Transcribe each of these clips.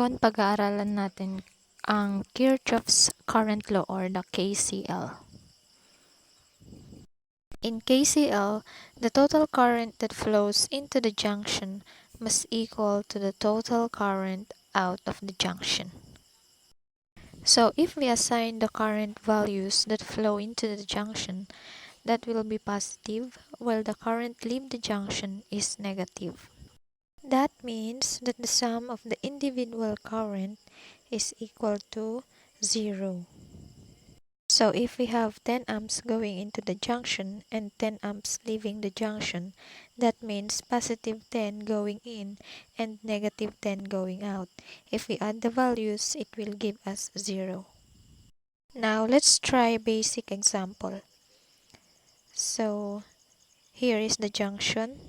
Ngayon, pag-aaralan natin ang Kirchoffs Current Law or the KCL. In KCL, the total current that flows into the junction must equal to the total current out of the junction. So if we assign the current values that flow into the junction, that will be positive, while the current leave the junction is negative. That means that the sum of the individual current is equal to 0. So if we have 10 amps going into the junction and 10 amps leaving the junction, that means positive 10 going in and negative 10 going out. If we add the values, it will give us 0. Now let's try a basic example. So here is the junction.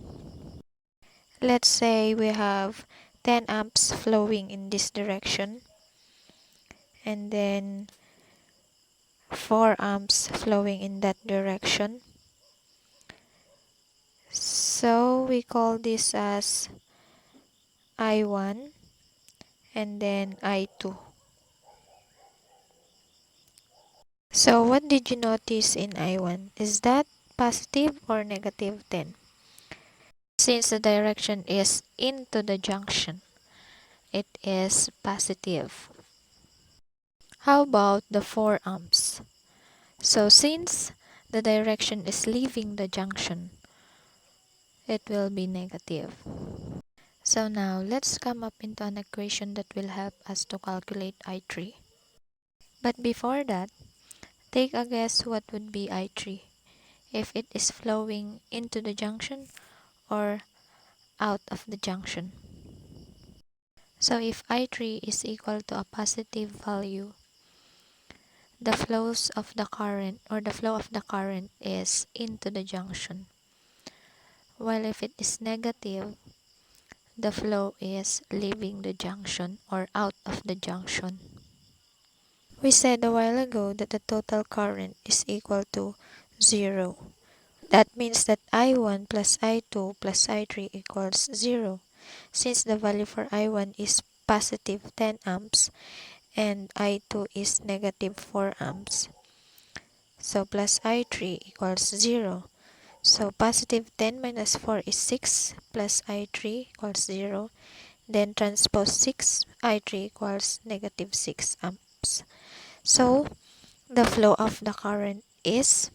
Let's say we have 10 amps flowing in this direction and then 4 amps flowing in that direction. So we call this as I1 and then I2. So what did you notice in I1? Is that positive or negative 10? Since the direction is into the junction, it is positive. How about the 4 amps? So since the direction is leaving the junction, it will be negative. So now let's come up into an equation that will help us to calculate I3. But before that, take a guess what would be I3 if it is flowing into the junction or out of the junction. So if I3 is equal to a positive value, the flows of the current or the flow of the current is into the junction. While if it is negative, the flow is leaving the junction or out of the junction. We said a while ago that the total current is equal to 0. That means that I1 plus I2 plus I3 equals 0. Since the value for I1 is positive 10 amps and I2 is negative 4 amps. So plus I3 equals 0. So positive 10 minus 4 is 6 plus I3 equals 0. Then transpose 6, I3 equals negative 6 amps. So the flow of the current is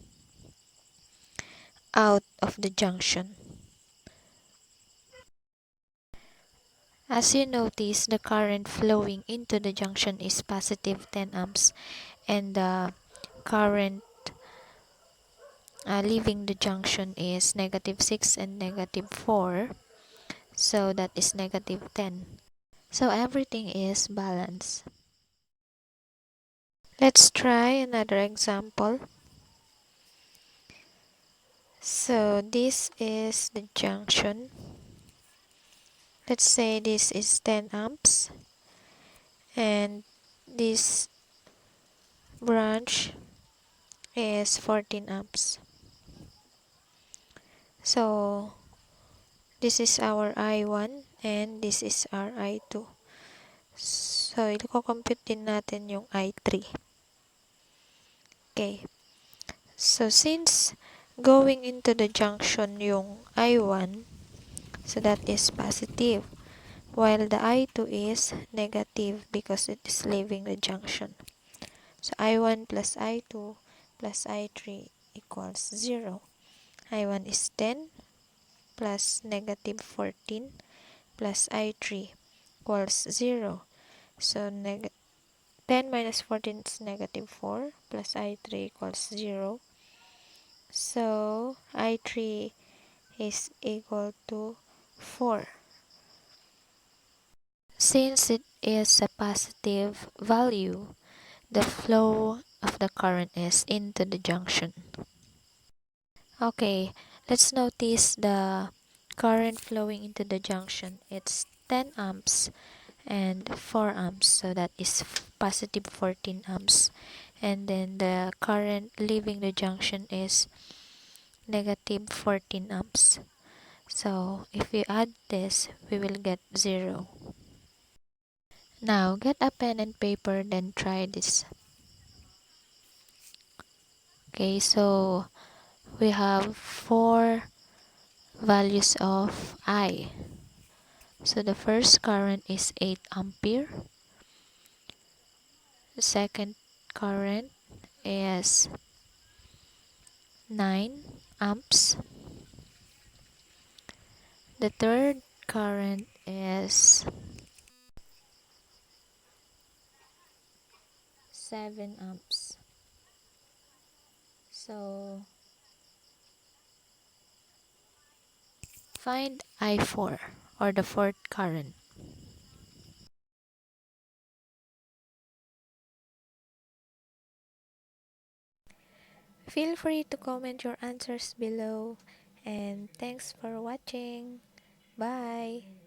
out of the junction. As you notice, the current flowing into the junction is positive 10 amps and the current leaving the junction is negative 6 and negative 4. So that is negative 10. So everything is balanced. Let's try another example. So this is the junction. Let's say this is 10 amps and this branch is 14 amps. So this is our I1 and this is our I2. So i-compute din natin yung I3. Okay. So since going into the junction yung I1, so that is positive, while the I2 is negative because it is leaving the junction. So I1 plus I2 plus I3 equals 0. I1 is 10 plus negative 14 plus I3 equals 0. So 10 minus 14 is negative 4 plus I3 equals 0. So I3 is equal to 4. Since it is a positive value, the flow of the current is into the junction. Okay, let's notice the current flowing into the junction. It's 10 amps and 4 amps, so that is positive 14 amps. And then the current leaving the junction is negative 14 amps. So if we add this, we will get 0. Now get a pen and paper, then try this. Okay, so we have four values of I. So the first current is 8 ampere. The second current is 9 amps. The third current is 7 amps. So find I4 or the fourth current. Feel free to comment your answers below, and thanks for watching. Bye.